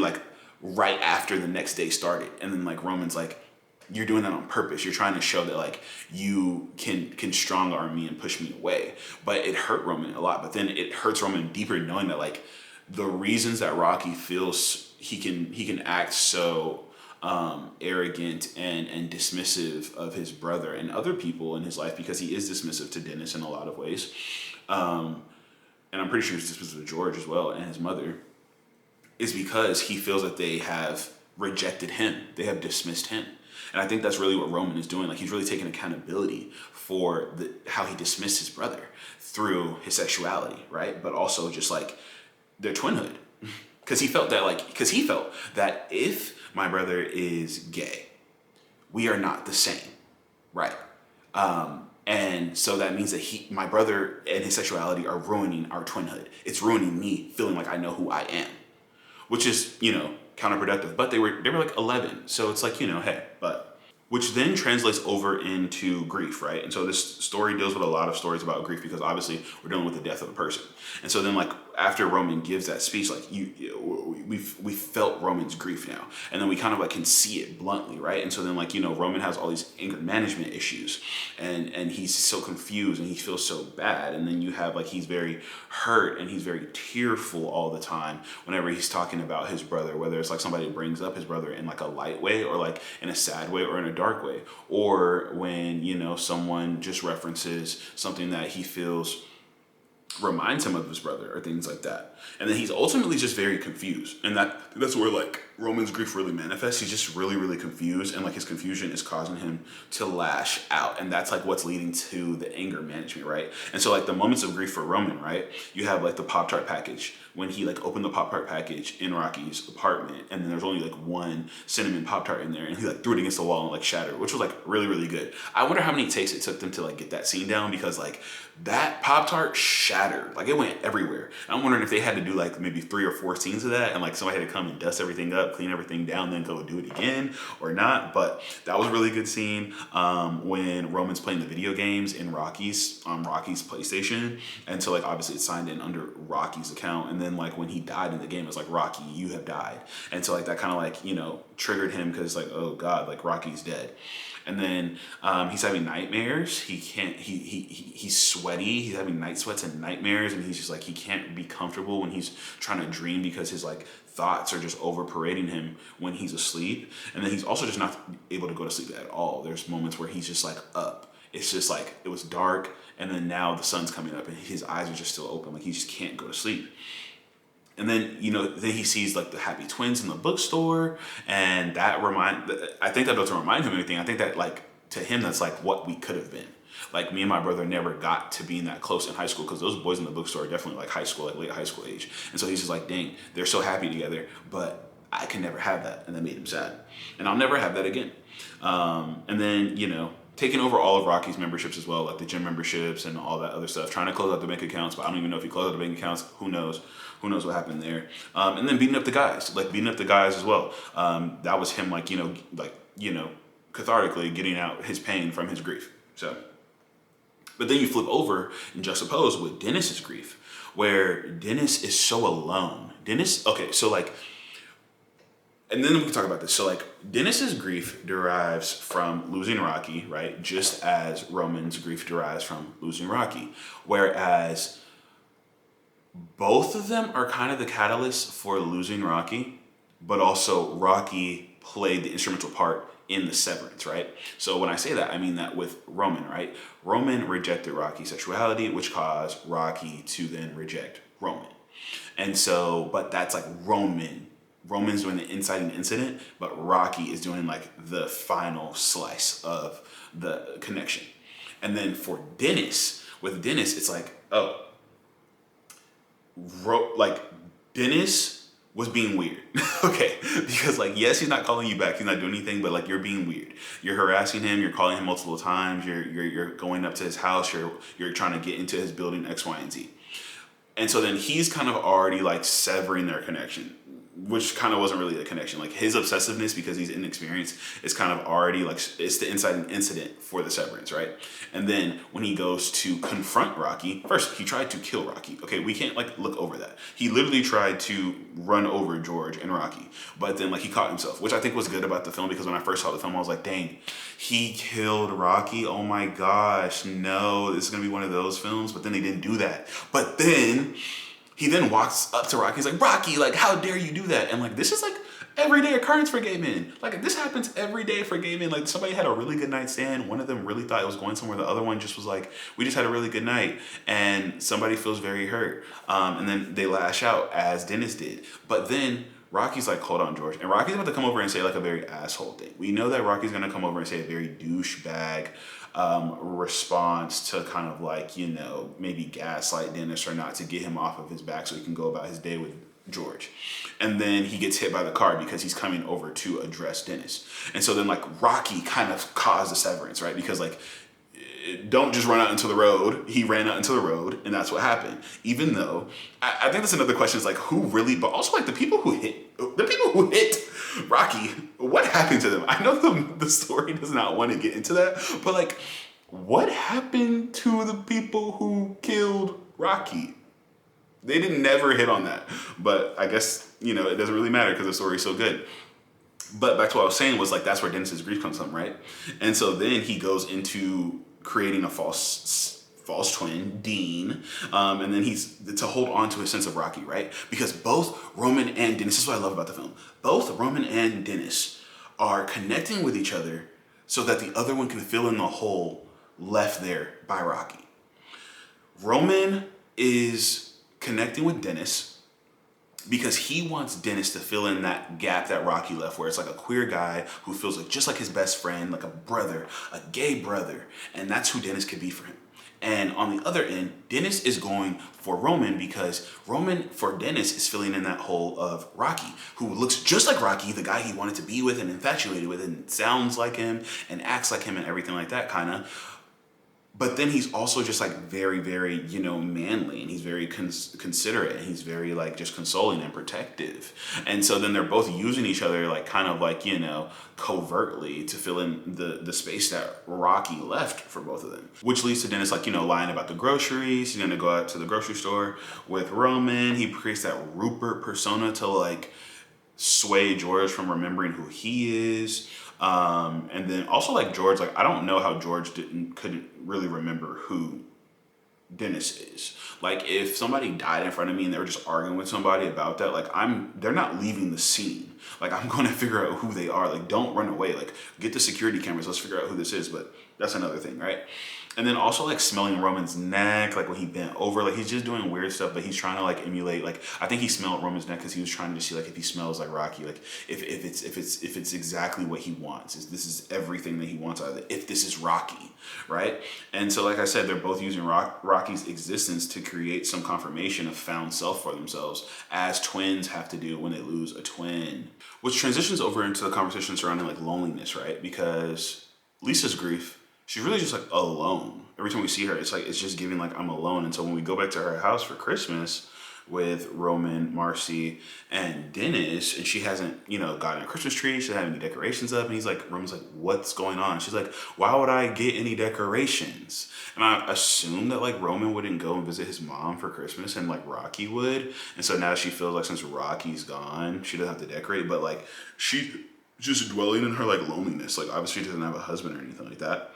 right after the next day started, and then like Roman's like, you're doing that on purpose. You're trying to show that like you can strong arm me and push me away. But it hurt Roman a lot. But then it hurts Roman deeper knowing that like the reasons that Rocky feels he can act so arrogant and dismissive of his brother and other people in his life, because he is dismissive to Dennis in a lot of ways. And I'm pretty sure he's dismissive of George as well and his mother, is because he feels that they have rejected him. They have dismissed him. And I think that's really what Roman is doing. Like he's really taking accountability for how he dismissed his brother through his sexuality, right? But also just like their twinhood. because he felt that if my brother is gay, we are not the same, right? And so that means that my brother and his sexuality are ruining our twinhood. It's ruining me feeling like I know who I am, which is, counterproductive. But they were like 11, so it's like, hey, but. Which then translates over into grief, right? And so this story deals with a lot of stories about grief because obviously we're dealing with the death of a person. And so then, like, after Roman gives that speech, like we felt Roman's grief now, and then we kind of like can see it bluntly, right? And so then, like, Roman has all these anger management issues, and he's so confused and he feels so bad, and then you have like he's very hurt and he's very tearful all the time whenever he's talking about his brother, whether it's like somebody brings up his brother in like a light way or like in a sad way or in a dark way, or when someone just references something that he feels reminds him of his brother or things like that. And then he's ultimately just very confused, and that's where like Roman's grief really manifests. He's just really, really confused, and like his confusion is causing him to lash out, and that's like what's leading to the anger management, right? And so like the moments of grief for Roman, right? You have like the Pop-Tart package when he like opened the Pop-Tart package in Rocky's apartment, and then there's only like one cinnamon Pop-Tart in there, and he like threw it against the wall and like shattered, which was like really, really good. I wonder how many takes it took them to like get that scene down, because like that Pop-Tart shattered, like it went everywhere. And I'm wondering if they had to do like maybe 3 or 4 scenes of that, and like somebody had to come and dust everything up, clean everything down, then go do it again or not. But that was a really good scene. When Roman's playing the video games in Rocky's PlayStation, and so like obviously it's signed in under Rocky's account, and then like when he died in the game, it was like, Rocky, you have died. And so like that kind of like triggered him, because like, oh god, like Rocky's dead. And then he's having nightmares. He's sweaty. He's having night sweats and nightmares, and he's just like, he can't be comfortable when he's trying to dream, because his like thoughts are just over parading him when he's asleep. And then he's also just not able to go to sleep at all. There's moments where he's just like up. It's just like, it was dark, and then now the sun's coming up and his eyes are just still open. Like he just can't go to sleep. And then, then he sees like the happy twins in the bookstore, and I think that doesn't remind him of anything. I think that like to him, that's like what we could have been. Like me and my brother never got to being that close in high school, because those boys in the bookstore are definitely like high school, like late high school age. And so he's just like, dang, they're so happy together, but I can never have that. And that made him sad. And I'll never have that again. And then, taking over all of Rocky's memberships as well, like the gym memberships and all that other stuff, trying to close out the bank accounts, but I don't even know if he closed out the bank accounts. Who knows? Who knows what happened there? And then beating up the guys as well. That was him, cathartically getting out his pain from his grief. So, but then you flip over and juxtapose with Dennis's grief, where Dennis is so alone. And then we can talk about this. So like Dennis's grief derives from losing Rocky, right? Just as Roman's grief derives from losing Rocky. Whereas both of them are kind of the catalyst for losing Rocky, but also Rocky played the instrumental part in the severance, right? So when I say that, I mean that with Roman, right? Roman rejected Rocky's sexuality, which caused Rocky to then reject Roman. And so, but that's like Roman's doing the inciting incident, but Rocky is doing like the final slice of the connection. And then for Dennis, it's like, Dennis was being weird. Okay, because like, yes, he's not calling you back, he's not doing anything, but like, you're being weird. You're harassing him, you're calling him multiple times, you're going up to his house, you're trying to get into his building, X, Y, and Z. And so then he's kind of already like severing their connection, which kind of wasn't really a connection. Like his obsessiveness, because he's inexperienced, is kind of already like, it's the inciting incident for the severance, right? And then when he goes to confront Rocky, first he tried to kill Rocky. Okay, we can't like look over that. He literally tried to run over George and Rocky, but then like he caught himself, which I think was good about the film, because when I first saw the film, I was like, dang, he killed Rocky. Oh my gosh, no, this is gonna be one of those films. But then they didn't do that. But then he then walks up to Rocky. He's like, Rocky, like, how dare you do that? And like, this is like everyday occurrence for gay men. Like, this happens every day for gay men. Like, somebody had a really good night stand. One of them really thought it was going somewhere. The other one just was like, we just had a really good night. And somebody feels very hurt. And then they lash out, as Dennis did. But then Rocky's like, hold on, George. And Rocky's about to come over and say like a very asshole thing. We know that Rocky's going to come over and say a very douchebag response to kind of like, maybe gaslight Dennis or not, to get him off of his back so he can go about his day with George. And then he gets hit by the car because he's coming over to address Dennis. And so then like Rocky kind of caused a severance, right? Because like, don't just run out into the road. He ran out into the road, and that's what happened. Even though I think that's another question is like who really, but also like the people who hit Rocky, what happened to them? I know the story does not want to get into that, but like what happened to the people who killed Rocky? They didn't never hit on that, but I guess it doesn't really matter because the story's so good. But back to what I was saying was like that's where Dennis's grief comes from, right? And so then he goes into creating a false twin, Dean, and then he's to hold on to his sense of Rocky, right? Because both Roman and Dennis, this is what I love about the film. Both Roman and Dennis are connecting with each other so that the other one can fill in the hole left there by Rocky. Roman is connecting with Dennis because he wants Dennis to fill in that gap that Rocky left, where it's like a queer guy who feels like just like his best friend, like a brother, a gay brother, and that's who Dennis could be for him. And on the other end, Dennis is going for Roman because Roman, for Dennis, is filling in that hole of Rocky, who looks just like Rocky, the guy he wanted to be with and infatuated with, and sounds like him and acts like him and everything like that, kind of. But then he's also just like very, very, manly, and he's very considerate, and he's very like just consoling and protective. And so then they're both using each other like kind of like, covertly to fill in the space that Rocky left for both of them. Which leads to Dennis like, lying about the groceries. He's going to go out to the grocery store with Roman. He creates that Rupert persona to like sway George from remembering who he is. And then also like George, like I don't know how George couldn't really remember who Dennis is. Like if somebody died in front of me and they were just arguing with somebody about that, like they're not leaving the scene. Like I'm going to figure out who they are. Like don't run away. Like get the security cameras. Let's figure out who this is. But that's another thing, right? And then also like smelling Roman's neck, like when he bent over, like he's just doing weird stuff, but he's trying to like emulate. Like I think he smelled Roman's neck because he was trying to see like if he smells like Rocky, like if it's exactly what he wants. This is everything that he wants out of it. If this is Rocky, right? And so like I said, they're both using Rocky's existence to create some confirmation of found self for themselves, as twins have to do when they lose a twin. Which transitions over into the conversation surrounding like loneliness, right? Because Lisa's grief, she's really just like alone. Every time we see her, it's just giving like I'm alone. And so when we go back to her house for Christmas with Roman, Marcy, and Dennis, and she hasn't, gotten a Christmas tree, she doesn't have any decorations up, and Roman's like, what's going on? She's like, why would I get any decorations? And I assume that like Roman wouldn't go and visit his mom for Christmas, and like Rocky would. And so now she feels like since Rocky's gone, she doesn't have to decorate, but like she just dwelling in her like loneliness. Like obviously she doesn't have a husband or anything like that.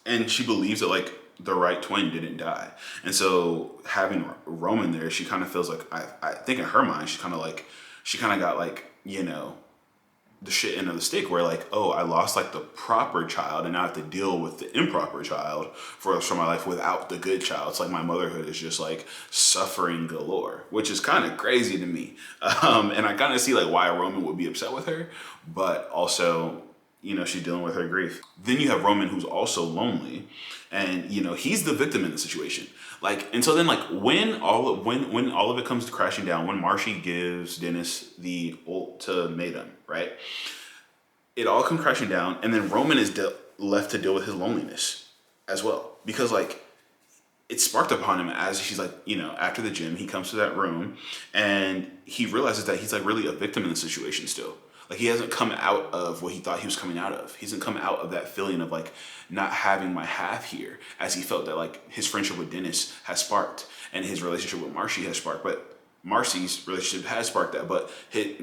And she believes that like the right twin didn't die. And so having Roman there, she kind of feels like, I think in her mind, she kind of got like, the shit end of the stick where like, oh, I lost like the proper child and now I have to deal with the improper child for the rest of my life without the good child. It's like my motherhood is just like suffering galore, which is kind of crazy to me. And I kind of see like why Roman would be upset with her, but also, she's dealing with her grief. Then you have Roman, who's also lonely, and he's the victim in the situation. Like, and so then like when all of it comes crashing down, when Marcy gives Dennis the ultimatum, right? It all comes crashing down, and then Roman is left to deal with his loneliness as well, because like it sparked upon him as she's like, after the gym, he comes to that room and he realizes that he's like really a victim in the situation still. Like he hasn't come out of what he thought he was coming out of. He hasn't come out of that feeling of like not having my half here, as he felt that like his friendship with Dennis has sparked and his relationship with Marcy has sparked. But Marcy's relationship has sparked that. But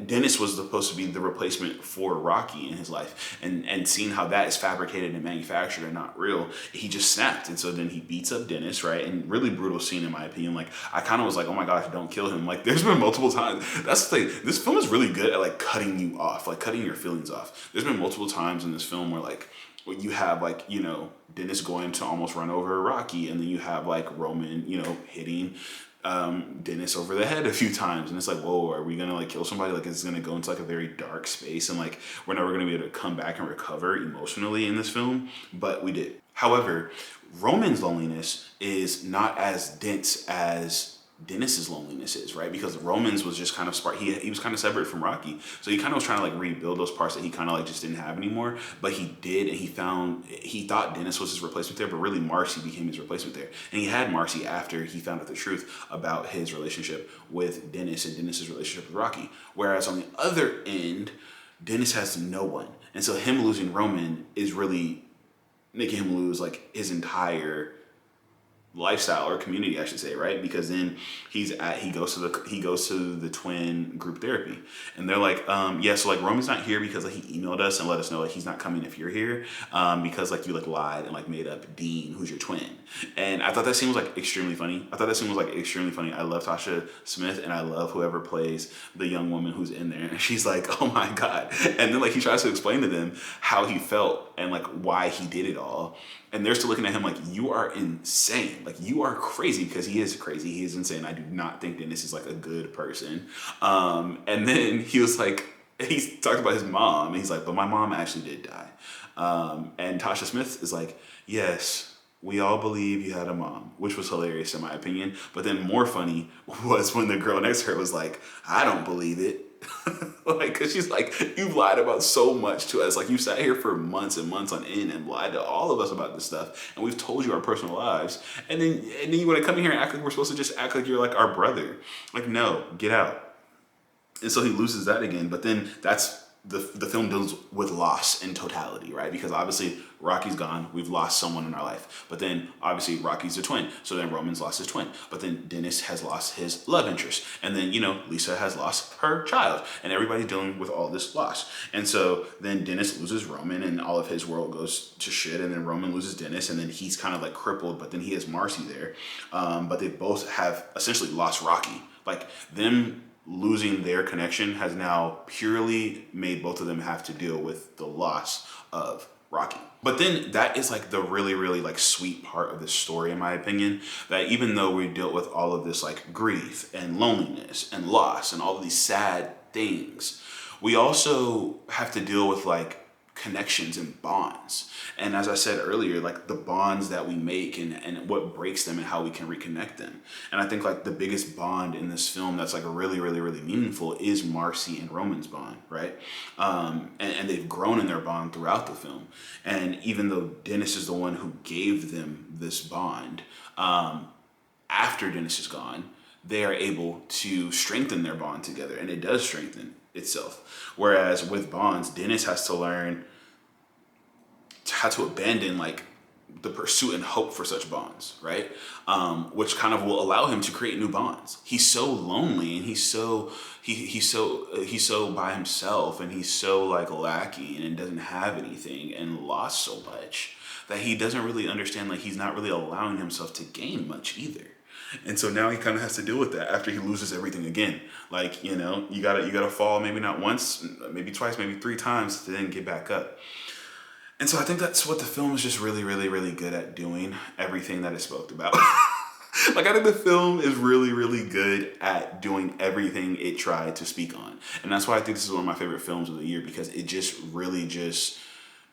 Dennis was supposed to be the replacement for Rocky in his life. And seeing how that is fabricated and manufactured and not real, he just snapped. And so then he beats up Dennis, right? And really brutal scene in my opinion. Like I kind of was like, oh my gosh, don't kill him. Like there's been multiple times. That's the thing. This film is really good at like cutting you off, like cutting your feelings off. There's been multiple times in this film where like you have like, Dennis going to almost run over Rocky, and then you have like Roman, hitting Dennis over the head a few times, and it's like, whoa, are we gonna like kill somebody? Like it's gonna go into like a very dark space, and like we're never gonna be able to come back and recover emotionally in this film, but we did. However, Roman's loneliness is not as dense as Dennis's loneliness is, right? Because Roman's was just kind of he was kind of separate from Rocky, so he kind of was trying to like rebuild those parts that he kind of like just didn't have anymore. But he did, and he thought Dennis was his replacement there, but really Marcy became his replacement there, and he had Marcy after he found out the truth about his relationship with Dennis and Dennis's relationship with Rocky. Whereas on the other end, Dennis has no one, and so him losing Roman is really making him lose like his entire lifestyle or community, I should say, right? Because then he goes to the twin group therapy, and they're like, yeah, so like Roman's not here because like he emailed us and let us know like he's not coming if you're here, because like you like lied and like made up Dean, who's your twin. And I thought that scene was like extremely funny. I love Tasha Smith, and I love whoever plays the young woman who's in there. And she's like, oh my God. And then like he tries to explain to them how he felt and like why he did it all. And they're still looking at him like, you are insane. Like, you are crazy, because he is crazy. He is insane. I do not think Dennis is like a good person. And then he was like, he talked about his mom. And he's like, but my mom actually did die. And Tasha Smith is like, yes, we all believe you had a mom, which was hilarious in my opinion. But then more funny was when the girl next to her was like, I don't believe it. Like, cause she's like, you've lied about so much to us. Like, you sat here for months and months on end and lied to all of us about this stuff, and we've told you our personal lives. And then you want to come in here and act like we're supposed to just act like you're like our brother. Like, no, get out. And so he loses that again. But then that's the film deals with loss in totality, right? Because obviously Rocky's gone, we've lost someone in our life. But then obviously Rocky's a twin, so then Roman's lost his twin. But then Dennis has lost his love interest, and then Lisa has lost her child, and everybody's dealing with all this loss. And so then Dennis loses Roman, and all of his world goes to shit. And then Roman loses Dennis, and then he's kind of like crippled. But then he has Marcy there, but they both have essentially lost Rocky. Like, them losing their connection has now purely made both of them have to deal with the loss of Rocky. But then that is like the really, really like sweet part of the story, in my opinion, that even though we dealt with all of this like grief and loneliness and loss and all of these sad things, we also have to deal with like connections and bonds. And as I said earlier, like the bonds that we make and what breaks them and how we can reconnect them. And I think like the biggest bond in this film that's like really, really, really meaningful is Marcy and Roman's bond, right? And they've grown in their bond throughout the film. And even though Dennis is the one who gave them this bond, after Dennis is gone, they are able to strengthen their bond together, and it does strengthen itself. Whereas with bonds, Dennis has to learn how to abandon like the pursuit and hope for such bonds, right? Which kind of will allow him to create new bonds. He's so lonely, and he's so by himself, and he's so like lacking and doesn't have anything and lost so much that he doesn't really understand, like he's not really allowing himself to gain much either. And so now he kind of has to deal with that after he loses everything again. Like, you gotta fall, maybe not once, maybe twice, maybe 3 times to then get back up. And so I think that's what the film is just really, really, really good at doing, everything that it spoke about. Like, I think the film is really, really good at doing everything it tried to speak on. And that's why I think this is one of my favorite films of the year, because it just really just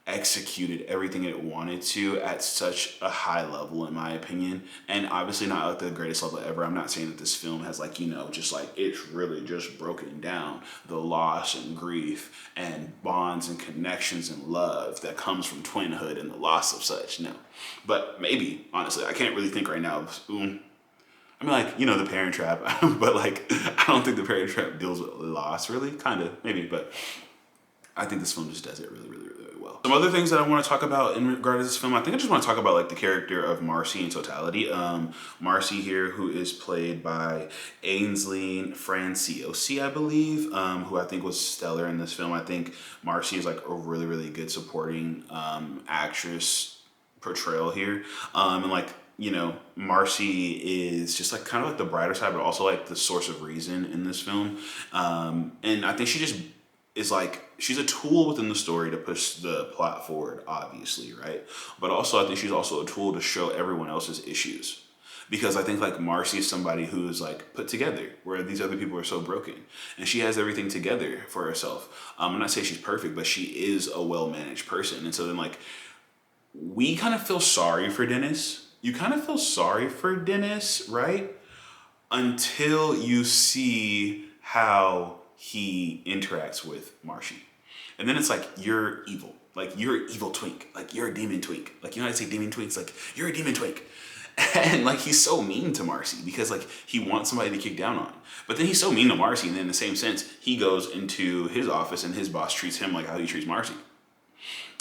executed everything it wanted to at such a high level, in my opinion. And obviously not like the greatest level ever. I'm not saying that this film has like, just like it's really just broken down the loss and grief and bonds and connections and love that comes from twinhood and the loss of such. No. But maybe, honestly, I can't really think right now. I mean, like, the Parent Trap, but like, I don't think the Parent Trap deals with loss, really. Kind of, maybe, but I think this film just does it really, really, really well. Some other things that I want to talk about in regard to this film, I think I just want to talk about like the character of Marcy in totality. Marcy here, who is played by Ainsley Franciosi, I believe, who I think was stellar in this film. I think Marcy is like a really, really good supporting actress portrayal here. And like, Marcy is just like kind of like the brighter side, but also like the source of reason in this film. And I think she just is like, she's a tool within the story to push the plot forward, obviously, right? But also I think she's also a tool to show everyone else's issues. Because I think like Marcy is somebody who is like put together, where these other people are so broken. And she has everything together for herself. I'm not saying she's perfect, but she is a well-managed person. And so then like, we kind of feel sorry for Dennis. You kind of feel sorry for Dennis, right? until you see how he interacts with Marcy. And then it's like, you're evil. Like, you're an evil twink. Like, you're a demon twink. Like, you know how I say demon twinks? Like, you're a demon twink. And like, he's so mean to Marcy because like he wants somebody to kick down on. But then he's so mean to Marcy, and then in the same sense, he goes into his office and his boss treats him like how he treats Marcy.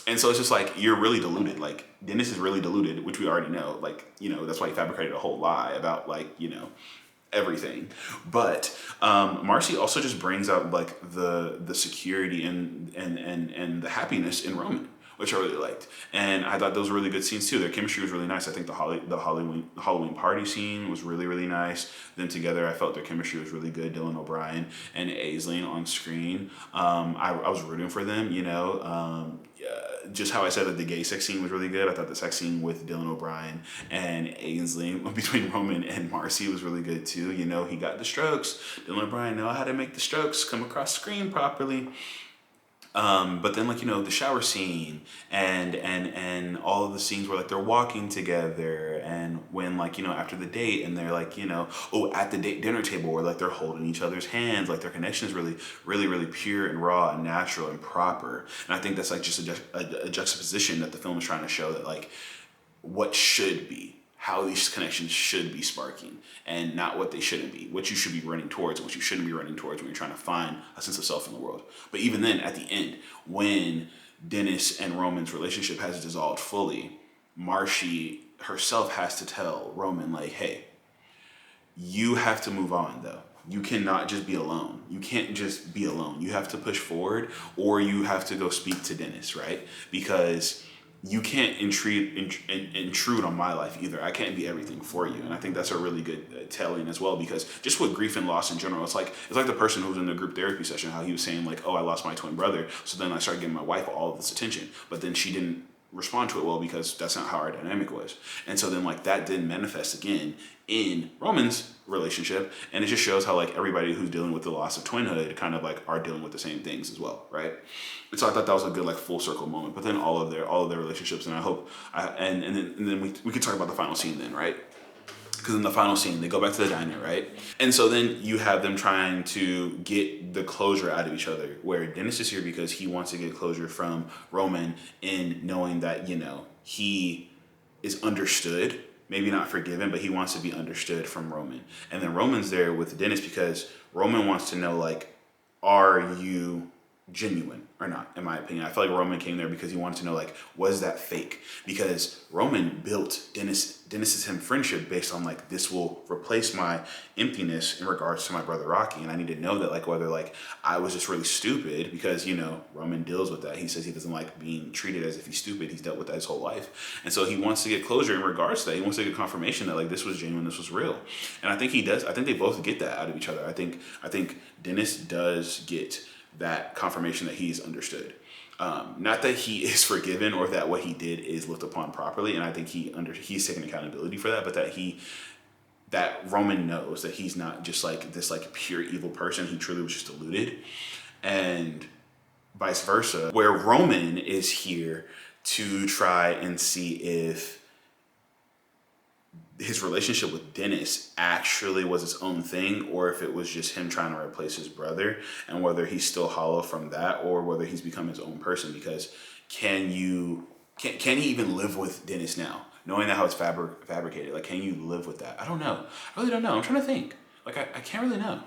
And so it's just like, you're really deluded. Like, Dennis is really deluded, which we already know. Like, you know, that's why he fabricated a whole lie about like, you know, everything. But Marcy also just brings out like the security and the happiness in Roman, which I really liked. And I thought those were really good scenes too. Their chemistry was really nice. I think the Halloween party scene was really, really nice. Them together, I felt their chemistry was really good. Dylan O'Brien and Aisling on screen. I was rooting for them, you know. Just how I said that the gay sex scene was really good. I thought the sex scene with Dylan O'Brien and Ainsley between Roman and Marcy was really good too. You know, he got the strokes. Dylan O'Brien know how to make the strokes come across screen properly. But then like, you know, the shower scene and all of the scenes where like they're walking together, and when like, you know, after the date and they're like, you know, at the dinner table where like they're holding each other's hands, like their connection is really, really, really pure and raw and natural and proper. And I think that's like just a juxtaposition that the film is trying to show, that like what should be, how these connections should be sparking, and not what they shouldn't be, what you should be running towards and what you shouldn't be running towards when you're trying to find a sense of self in the world. But even then, at the end, when Dennis and Roman's relationship has dissolved fully, Marcy herself has to tell Roman, like, hey, you have to move on though. You cannot just be alone. You can't just be alone. You have to push forward, or you have to go speak to Dennis, right? Because you can't intrude on my life either. I can't be everything for you. And I think that's a really good telling as well, because just with grief and loss in general, it's like the person who was in the group therapy session, how he was saying like, oh, I lost my twin brother. So then I started giving my wife all of this attention, but then she didn't respond to it well because that's not how our dynamic was. And so then like that didn't manifest again in Roman's relationship. And it just shows how like everybody who's dealing with the loss of twinhood kind of like are dealing with the same things as well, right? And so I thought that was a good like full circle moment. But then all of their relationships, and I hope and then we could talk about the final scene then, right? Because in the final scene, they go back to the diner, right? And so then you have them trying to get the closure out of each other, where Dennis is here because he wants to get closure from Roman in knowing that, you know, he is understood, maybe not forgiven, but he wants to be understood from Roman. And then Roman's there with Dennis because Roman wants to know, like, are you genuine or not, in my opinion. I feel like Roman came there because he wanted to know, like, was that fake? Because Roman built Dennis's him friendship based on like, this will replace my emptiness in regards to my brother Rocky, and I need to know that, like, whether like I was just really stupid, because, you know, Roman deals with that. He says he doesn't like being treated as if he's stupid. He's dealt with that his whole life, and so he wants to get closure in regards to that. He wants to get confirmation that like this was genuine, this was real, and I think he does. I think they both get that out of each other. I think Dennis does get that confirmation that he's understood. Not that he is forgiven or that what he did is looked upon properly, and I think he's taking accountability for that, but that Roman knows that he's not just like this like pure evil person. He truly was just deluded, and vice versa, where Roman is here to try and see if his relationship with Dennis actually was its own thing, or if it was just him trying to replace his brother, and whether he's still hollow from that, or whether he's become his own person. Because can he even live with Dennis now, knowing that how it's fabricated? Like, can you live with that? I don't know. I really don't know. I'm trying to think. Like, I can't really know.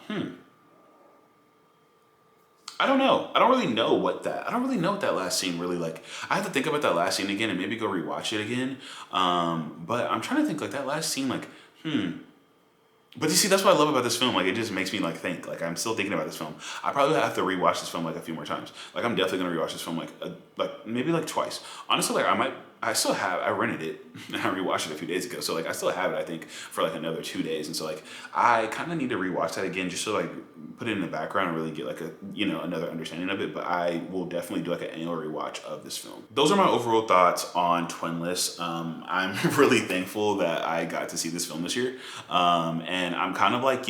I don't know. I don't really know what that last scene really like. I have to think about that last scene again and maybe go rewatch it again. But I'm trying to think like that last scene, like, But you see, that's what I love about this film. Like, it just makes me like think. Like, I'm still thinking about this film. I probably have to rewatch this film like a few more times. Like, I'm definitely gonna rewatch this film like maybe like twice. Honestly, like I rented it and I rewatched it a few days ago. So like I still have it, I think, for like another 2 days. And so like I kind of need to rewatch that again just to like put it in the background and really get like another understanding of it. But I will definitely do like an annual rewatch of this film. Those are my overall thoughts on Twinless. I'm really thankful that I got to see this film this year. And I'm kind of like,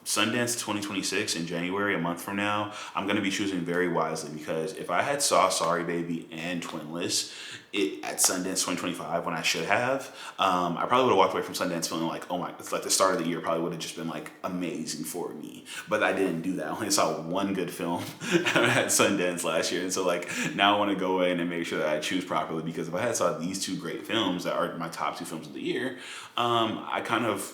Sundance 2026 in January, a month from now, I'm gonna be choosing very wisely, because if I had saw Sorry Baby and Twinless at Sundance 2025 when I should have, I probably would have walked away from Sundance feeling like, oh my, it's like the start of the year probably would have just been like amazing for me. But I didn't do that. I only saw one good film at Sundance last year, and so like now I want to go in and make sure that I choose properly, because if I had saw these two great films that are my top two films of the year, I kind of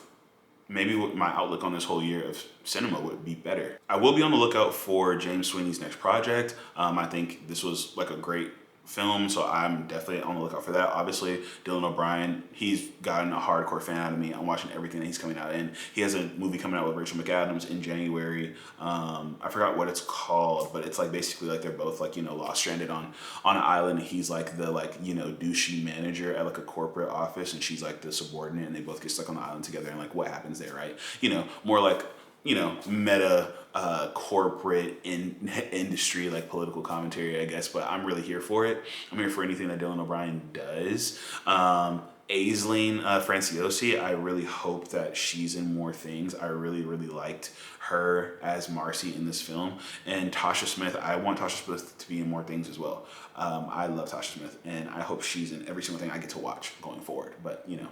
maybe my outlook on this whole year of cinema would be better. I will be on the lookout for James Sweeney's next project. I think this was like a great film, so I'm definitely on the lookout for that. Obviously, Dylan O'Brien, he's gotten a hardcore fan out of me. I'm watching everything that he's coming out in. He has a movie coming out with Rachel McAdams in January. I forgot what it's called, but it's like basically like they're both like, you know, lost stranded on an island. He's like the like, you know, douchey manager at like a corporate office, and she's like the subordinate, and they both get stuck on the island together, and like what happens there, right? You know, more like, you know, meta corporate industry, like political commentary, I guess. But I'm really here for it. I'm here for anything that Dylan O'Brien does. Aisling Franciosi, I really hope that she's in more things. I really, really liked her as Marcy in this film. And Tasha Smith, I want Tasha Smith to be in more things as well. I love Tasha Smith, and I hope she's in every single thing I get to watch going forward. But, you know,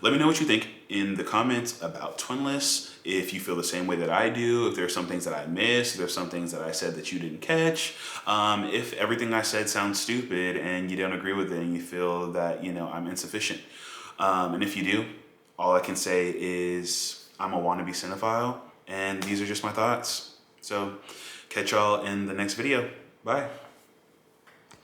let me know what you think in the comments about Twinless, if you feel the same way that I do, if there's some things that I missed, if there's some things that I said that you didn't catch, if everything I said sounds stupid and you don't agree with it and you feel that, you know, I'm insufficient. And if you do, all I can say is I'm a wannabe cinephile, and these are just my thoughts. So catch y'all in the next video. Bye.